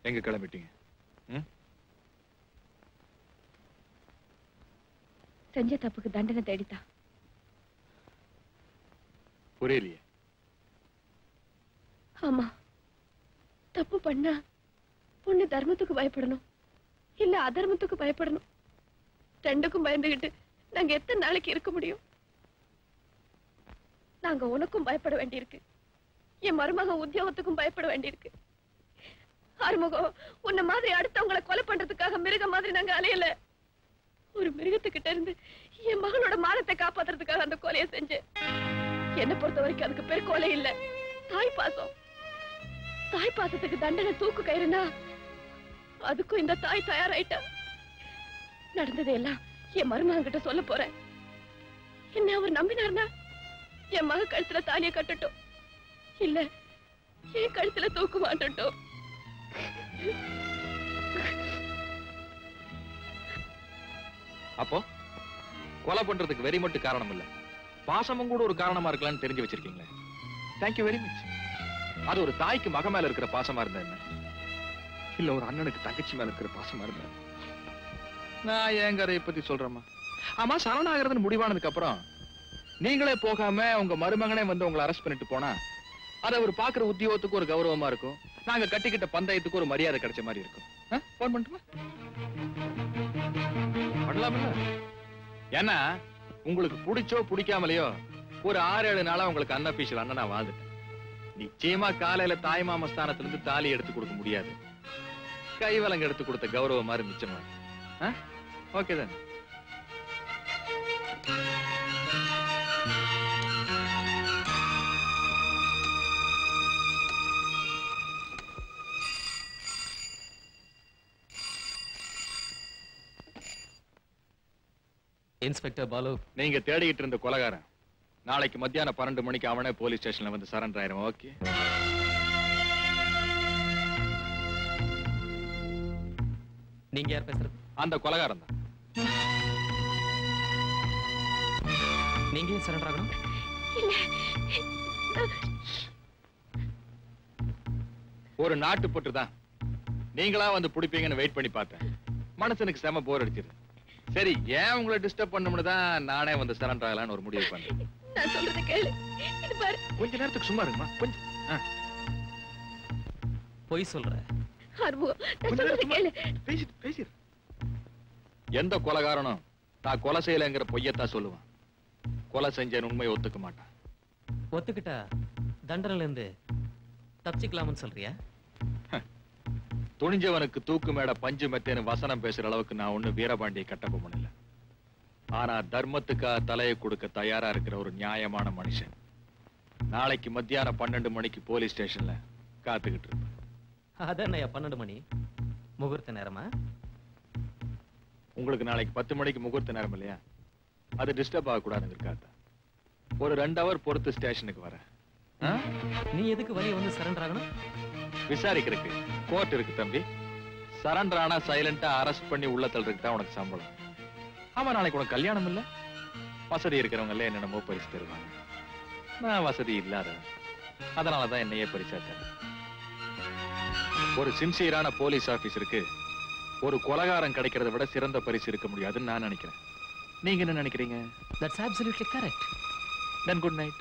எங்க கிளம்பிட்டீங்க? செஞ்ச தப்புக்கு தண்டனை தேடித்தா. புரியலையே. ஆமா, தப்பு பண்ணா பொண்ணு தர்மத்துக்கு பயப்படணும், இல்ல அதர்மத்துக்கு பயப்படணும். ரெண்டுக்கும் பயந்துகிட்டு நாங்க எத்தனை நாளைக்கு இருக்க முடியும்? நாங்க உனக்கும் பயப்பட வேண்டியிருக்கு, என் மருமக உத்தியோகத்துக்கும் பயப்பட வேண்டியிருக்கு. ஆறுமுகம், உன்ன மாதிரி அடுத்தவங்களை கொலை பண்றதுக்காக மிருகம் மாதிரி நாங்க அலையல. ஒரு மிருகத்துக்கிட்ட இருந்து என் மகளோட மானத்தை காப்பாத்துறதுக்காக அந்த கொலையை செஞ்சேன். என்ன பொறுத்த வரைக்கும் அதுக்கு பேர் கொலை இல்ல, தாய் பாசம். தாய் பாசத்துக்கு தண்டனை தூக்கு கயிறுனா அதுக்கும் இந்த தாய் தயாராயிட்டா. நடந்ததையெல்லாம் என் மருமகன் கிட்ட சொல்ல போறேன். என்ன அவர் நம்பினார்னா என் மக கழுத்துல தாலியை கட்டட்டும், இல்ல என் கழுத்துல தூக்கு மாட்டட்டும். அப்போ கொலை பண்றதுக்கு வெறி மட்டும் காரணம் இல்ல, பாசமும் கூட ஒரு காரணமா இருக்கலாம்னு தெரிஞ்சு வச்சிருக்கீங்களே. Thank you very much. அது ஒரு தாய்க்கு மக மேல இருக்கிற பாசமா இருந்தா என்ன, இல்ல ஒரு அண்ணனுக்கு தங்கச்சி மேல இருக்கிற பாசமா இருந்தா. நான் என் கதையை பத்தி சொல்றேம்மா. ஆமா, சரணாகிறதுன்னு முடிவானதுக்கு அப்புறம் நீங்களே போகாம உங்க மருமகனே வந்து உங்களை அரெஸ்ட் பண்ணிட்டு போனா அதை அவர் பாக்குற உத்தியோகத்துக்கு ஒரு கௌரவமா இருக்கும், நாங்க கட்டிக்கிட்ட பந்தயத்துக்கு ஒரு மரியாதை கிடைச்ச மாதிரி இருக்கும். போன் பண்ணட்டுமா? பண்ணலாம்ல. ஏன்னா உங்களுக்கு பிடிச்சோ பிடிக்காமலையோ ஒரு 6-7 நாளா உங்களுக்கு அன்அபிஷியல் அண்ணனா வாழ்ந்துட்டேன். நிச்சயமா காலையில தாய் மாம ஸ்தானத்துல இருந்து தாலி எடுத்து கொடுக்க முடியாது, கைவலங்க எடுத்து கொடுத்த கௌரவம் மாதிரி மிச்சமா. ஓகே தான். இன்ஸ்பெக்டர் பாலு, நீங்க தேடிட்டு இருந்த கொலைகாரன் நாளைக்கு மத்தியானம் 12 மணிக்கு அவனே போலீஸ் ஸ்டேஷன்ல வந்து சரண்டர் ஆயிரும். ஓகே? நீங்க யார் பேசுறது? அந்த கொலைகாரன் தான். நீங்க ஏன் சரண்டர் ஆகணும்? ஒரு நாட்டுப்பட்டு தான் நீங்களா வந்து பிடிப்பீங்கன்னு வெயிட் பண்ணி பார்த்தேன். மனசனுக்கு செம போர் அடிச்சிரு. சரி, ஏன் உங்களை டிஸ்டர்ப் பண்ணணும்னு தான் நானே வந்து சரண்டர் ஆகலான்னு ஒரு முடிவு பண்ணேன். நான் சொல்றத கேளு. இது பாரு. கொஞ்ச நேரத்துக்கு சும்மா இருங்கம்மா. கொஞ்சம் பொய் சொல்ற. நான் சொல்றத கேளு. பேசிரு. எந்த கொலைகாரனும் தான் கொலை செய்யலைங்கிற பொய்யத்தான் சொல்லுவான். கொலை செஞ்சேன்னு உண்மையை ஒத்துக்க மாட்டான். ஒத்துக்கிட்டா தண்டனையில இருந்து தப்பிச்சுக்கலாம்னு சொல்றியா? துணிஞ்சவனுக்கு தூக்கு மேட பஞ்சு மெத்தேன்னு வசனம் பேசுற அளவுக்கு நான் ஒண்ணு வீரபாண்டிய கட்டப்ப பண்ணல. ஆனா தர்மத்துக்காக தலையை கொடுக்க தயாரா இருக்கிற ஒரு நியாயமான மனுஷன் நாளைக்கு மத்தியானம் 12 மணிக்கு போலீஸ் ஸ்டேஷன்ல காத்துக்கிட்டு இருப்பேன். அதான் 12 மணி முகூர்த்த நேரமா? உங்களுக்கு நாளைக்கு 10 மணிக்கு முகூர்த்த நேரம் இல்லையா? அது டிஸ்டர்ப் ஆகக்கூடாதுங்கிறக்காக ஒரு 2 ஹவர் பொறுத்து ஸ்டேஷனுக்கு வரேன். நீ எதுக்கு வெளியே வந்து சரண்டர் ஆகணும்? விசாரிக்கிறதுக்கு கோர்ட் இருக்கு தம்பி. சரண்டர் ஆனா சைலண்டா அரெஸ்ட் பண்ணி உள்ள தள்ளுறதுக்கு தான் உனக்கு சம்பளம். ஆமா, நாளைக்கு உனக்கு கல்யாணம் இல்ல? வசதி இருக்கிறவங்க எல்லாம் என்னென்னமோ பரிசு தருவாங்க. நான் வசதி இல்லாத, அதனாலதான் என்னையே பரிசா தரேன். ஒரு சின்சியரான போலீஸ் ஆபீசருக்கு ஒரு கொலைகாரன் கிடைக்கிறத விட சிறந்த பரிசு இருக்க முடியாதுன்னு நான் நினைக்கிறேன். நீங்க என்ன நினைக்கிறீங்க? That's absolutely correct. Then good night.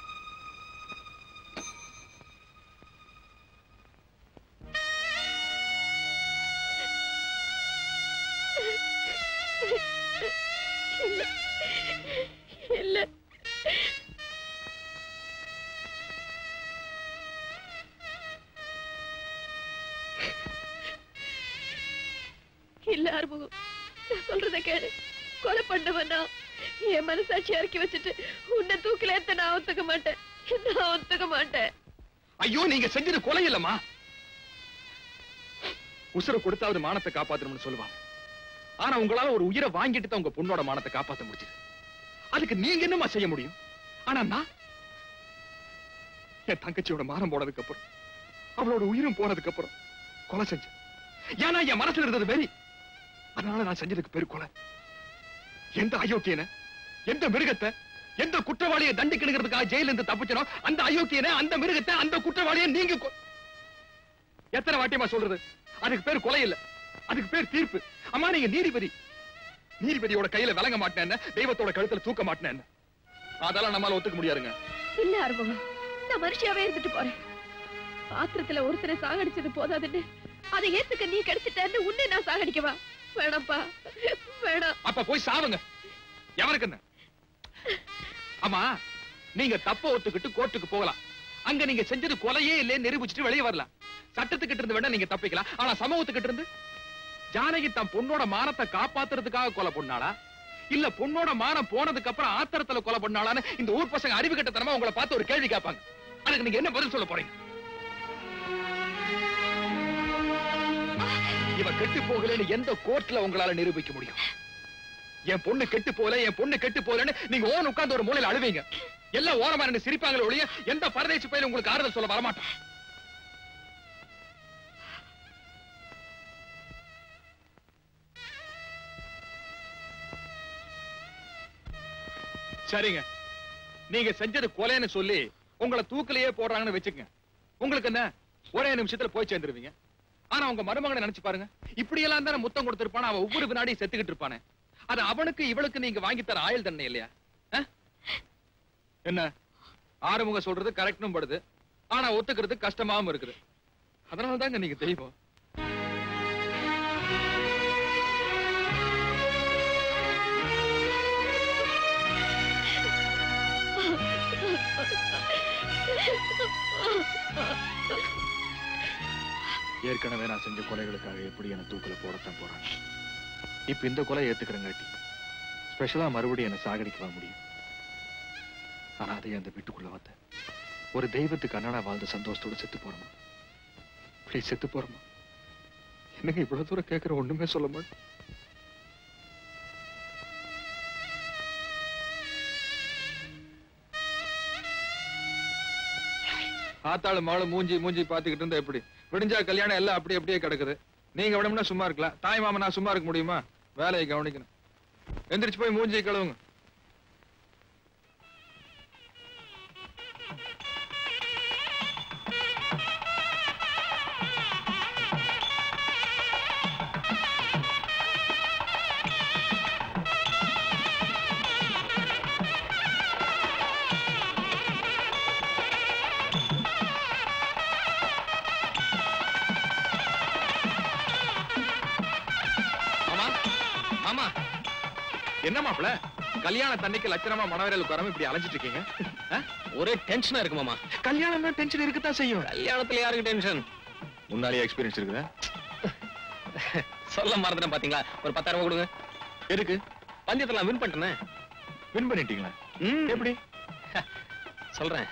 இல்ல. இல்ல ஆறுமுகம், நான் சொல்றத கேளு. கொலை பண்ணவனா என் மனசாட்சி இறக்கி வச்சுட்டு உன்னை தூக்கில ஏத்த நான் ஒத்துக்க மாட்டேன். நான் ஒத்துக்க மாட்டேன். ஐயோ, நீங்க செஞ்சது கொலை இல்லம்மா. உசுர கொடுத்தாவது மானத்தை காப்பாத்தணும்னு சொல்லுவாங்க. ஆனா உங்களால ஒரு உயிரை வாங்கிட்டு தான் உங்க பொண்ணோட மானத்தை காப்பாத்த முடிஞ்சது. அதுக்கு நீங்க என்னமா செய்ய முடியும்? ஆனா நான் என் தங்கச்சியோட மானம் போனதுக்கு அப்புறம், அவளோட உயிரும் போனதுக்கு அப்புறம் கொலை செஞ்சேன். ஏன்னா என் மனசுல இருந்தது வெறி. அதனால நான் செஞ்சதுக்கு பேரு கொலை. எந்த அயோக்கியனை, எந்த மிருகத்தை, எந்த குற்றவாளியை தண்டிக்கணுங்கிறதுக்காக ஜெயில இருந்து தப்பிச்சனோ அந்த அயோக்கியனை, அந்த மிருகத்தை, அந்த குற்றவாளியை நீங்க எத்தனை வாட்டியமா சொல்றது? அதுக்கு பேர் கொலை இல்ல, அதுக்கு பேர் தீர்ப்பு. அம்மா நீங்க நீதிபதி. நீதிபதியோட கையில விளங்க மாட்டேன், தெய்வத்தோட கழுத்துல தூக்க மாட்டேன். அதெல்லாம் நம்மால ஒத்துக்க முடியாதுங்க. இல்ல அருமகம், நான் மனுஷியாவே இருந்துட்டு போறேன். பாத்திரத்துல ஒருத்தரை சாகடிச்சது போதாதுன்னு அதை ஏத்துக்க நீ கிடைச்சிட்டேன்னு உன்னை நான் சாகடிக்கவா? வேணாம்ப்பா, வேணாம். அப்ப போய் சாவுங்க, எவருக்கு என்ன? ஆமா, நீங்க தப்ப ஒத்துக்கிட்டு கோர்ட்டுக்கு போகலாம். அங்க நீங்க செஞ்சது கொலையே இல்லைன்னு நிரூபிச்சுட்டு வெளியே வரலாம். சட்டத்துக்கிட்ட இருந்து வேணா நீங்க தப்பிக்கலாம். ஆனா சமூகத்துக்கிட்ட இருந்து ஜானகி தன் பொண்ணோட மானத்தை காப்பாத்துறதுக்காக கொலை பண்ணாளா, இல்ல பொண்ணோட மானம் போனதுக்கு அப்புறம் ஆத்திரத்துல கொலை பண்ணாளான்னு இந்த ஊர் பசங்க அறிவு கட்டத்தனமா உங்களை பார்த்து ஒரு கேள்வி கேட்பாங்க. அதுக்கு நீங்க என்ன பதில் சொல்ல போறீங்க? இவ கெட்டு போகலன்னு எந்த கோர்ட்ல உங்களால நிரூபிக்க முடியும்? என் பொண்ணு கெட்டு போல, என் பொண்ணு கெட்டு போலன்னு நீங்க ஓன் உட்கார்ந்து ஒரு மூலையில அழுவீங்க. எல்லாம் ஓரமா நின்னு சிரிப்பாங்களே ஒழிய எந்த பரதேசி பையில உங்களுக்கு ஆறுதல் சொல்ல வரமாட்டான். சரிங்க, நீங்க செஞ்சது கொலைன்னு சொல்லி உங்களை தூக்கிலேயே போடுறாங்கன்னு வச்சுக்கங்க. உங்களுக்கு என்ன, ஒரே நிமிஷத்துல போய் சேர்ந்துருவீங்க. ஆனா உங்க மருமகனை நினைச்சு பாருங்க, இப்படியெல்லாம் தானே முத்தம் கொடுத்திருப்பான, அவன் ஒவ்வொரு வினாடியும் செத்துக்கிட்டு இருப்பானே. அது அவனுக்கு இவளுக்கு நீங்க வாங்கி தர ஆயுள் தண்டனை இல்லையா? என்ன ஆறுமுக சொல்றது கரெக்ட்னும் படுது, ஆனா ஒத்துக்கிறது கஷ்டமாவும் இருக்குது. அதனால தாங்க நீங்க தெய்வம். ஏற்கனவே நான் செஞ்ச கொலைகளுக்காக எப்படி என்ன தூக்கில போடத்தான் போறாங்க. இப்ப இந்த கொலை ஏத்துக்கிறங்காட்டி ஸ்பெஷலா மறுபடியும் என்ன சாகடிக்க முடியும். ஆனா அதை அந்த வீட்டுக்குள்ள வந்த ஒரு தெய்வத்துக்கு அண்ணனா வாழ்ந்த சந்தோஷத்தோட செத்து போறோமா? ப்ளீஸ் செத்து போறோமா? என்னங்க இவ்வளவு தூரம் கேட்கிற, ஒண்ணுமே சொல்ல மாட்டேன். ஆத்தாளு மாளு மூஞ்சி மூஞ்சி பாத்துக்கிட்டு இருந்தா எப்படி? விடிஞ்சா கல்யாணம் எல்லாம் அப்படி அப்படியே கிடக்குது. நீங்க விடமுன்னா சும்மா இருக்கலாம். தாய் மாமன் நான் சும்மா இருக்க முடியுமா? வேலையை கவனிக்கணும். எந்திரிச்சு போய் மூஞ்சி கழுவுங்க. என்ன மாப்பிள, கல்யாண தண்ணிக்கு லட்சணமா மனவரையில் உட்காராம இப்படி அலைஞ்சிட்டு இருக்கீங்க? ஒரே டென்ஷனா இருக்கு மாமா. கல்யாணம்னா டென்ஷன் இருக்கத்தான் செய்யும். கல்யாணத்துல யாருக்கு டென்ஷன்? முன்னாடியே எக்ஸ்பீரியன்ஸ் இருக்குதா? சொல்ல மறந்துட்டேன் பாத்தீங்களா. ஒரு 10,000 ரூபாய் கொடுங்க. எதுக்கு? பந்தயத்துல நான் வின் பண்ணிட்டேன். வின் பண்ணிட்டீங்களா? எப்படி? சொல்றேன்.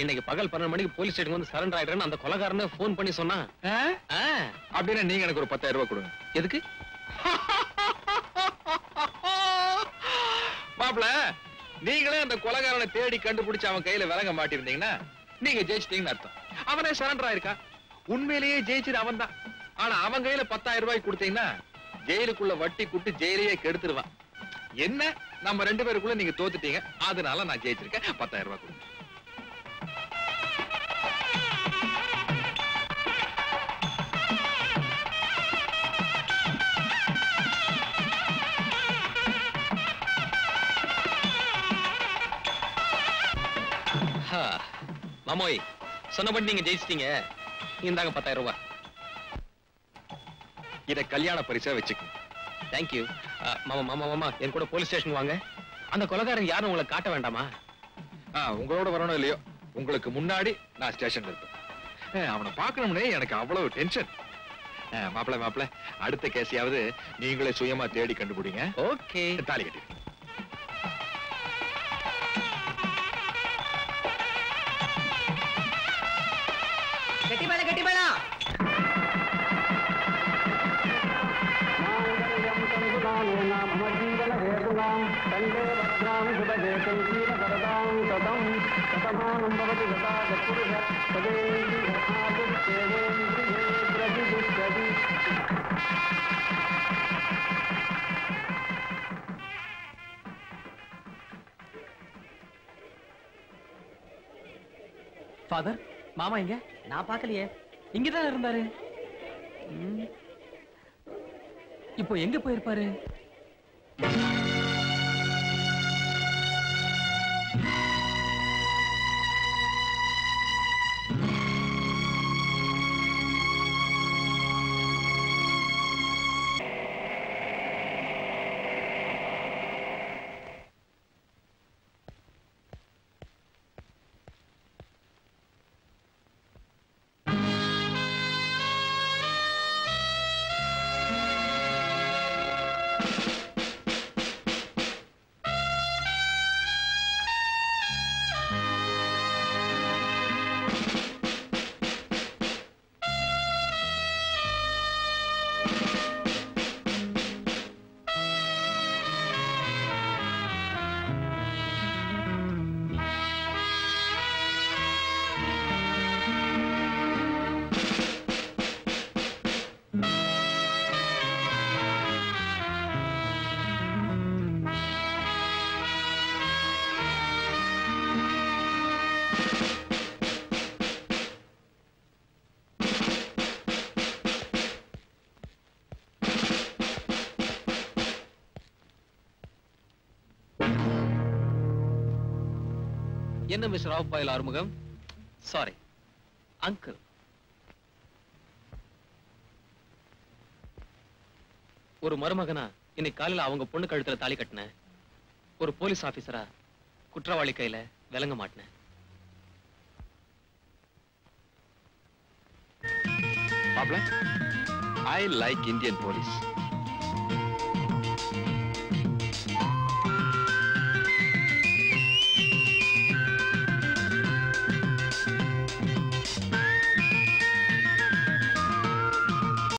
இன்னைக்கு பகல் 12 மணிக்கு போலீஸ் ஸ்டேஷன் வந்து சரண்டர் ஆயிடுறேன்னு அந்த கொலைகாரனை போன் பண்ணி சொன்னா. அப்படின்னா நீங்க எனக்கு ஒரு 10,000 ரூபாய் கொடுங்க. எதுக்கு? மாப்பிள, நீங்களே அந்த கொலைகாரனை தேடி கண்டுபிடிச்சு அவன் கையில விலங்க மாட்டிருந்தீங்கன்னா நீங்க ஜெயிச்சிட்டீங்கன்னு அர்த்தம். அவனே சரண்டர் ஆயிருக்கா. உண்மையிலேயே ஜெயிச்சது அவன் தான். ஆனா அவன் கையில 10,000 ரூபாய் கொடுத்தீங்கன்னா ஜெயிலுக்குள்ள வட்டி கூட்டு ஜெயிலையே கெடுத்துருவான். என்ன, நம்ம 2 பேருக்குள்ள நீங்க தோத்துட்டீங்க, அதனால நான் ஜெயிச்சிருக்கேன். 10,000 ரூபாய் கொடுங்க. மாமோய், சொன்னபடி நீங்க ஜெயிச்சிட்டீங்க. இந்தாங்க 10,000 ரூபாய். இத கல்யாண பரிசா வச்சுக்கோங்க. தேங்க்யூ. மாமா மாமா மாமா, என் கூட போலீஸ் ஸ்டேஷன் வாங்க. அந்த கொலைகாரன் யாரும் உங்களை காட்ட வேண்டாமா? உங்களோட வரணும் இல்லையோ, உங்களுக்கு முன்னாடி நான் ஸ்டேஷன்ல இருப்பேன். அவனை பார்க்கணும்னே எனக்கு அவ்வளவு டென்ஷன். மாப்பிள, அடுத்த கேஸையாவது நீங்களே சுயமா தேடி கண்டுபிடிங்க. ஓகே. தாலி கட்டி. கட்டிபாளா ஃபாதர், மாமா எங்க? நான் பார்க்கலையே. இங்கதான் இருந்தாரு. இப்போ எங்க போயிருப்பாரு? என்ன மிஸ்டர் ராவ்பாயில் ஆறுமுகம்? Sorry, uncle. ஒரு மருமகனா இன்னைக்கு காலையில அவங்க பொண்ணு கழுத்துல தாலி கட்டினேன். ஒரு போலீஸ் ஆபீசரா குற்றவாளி கையில விளங்க மாட்டினேன். மாப்ள, I like Indian police.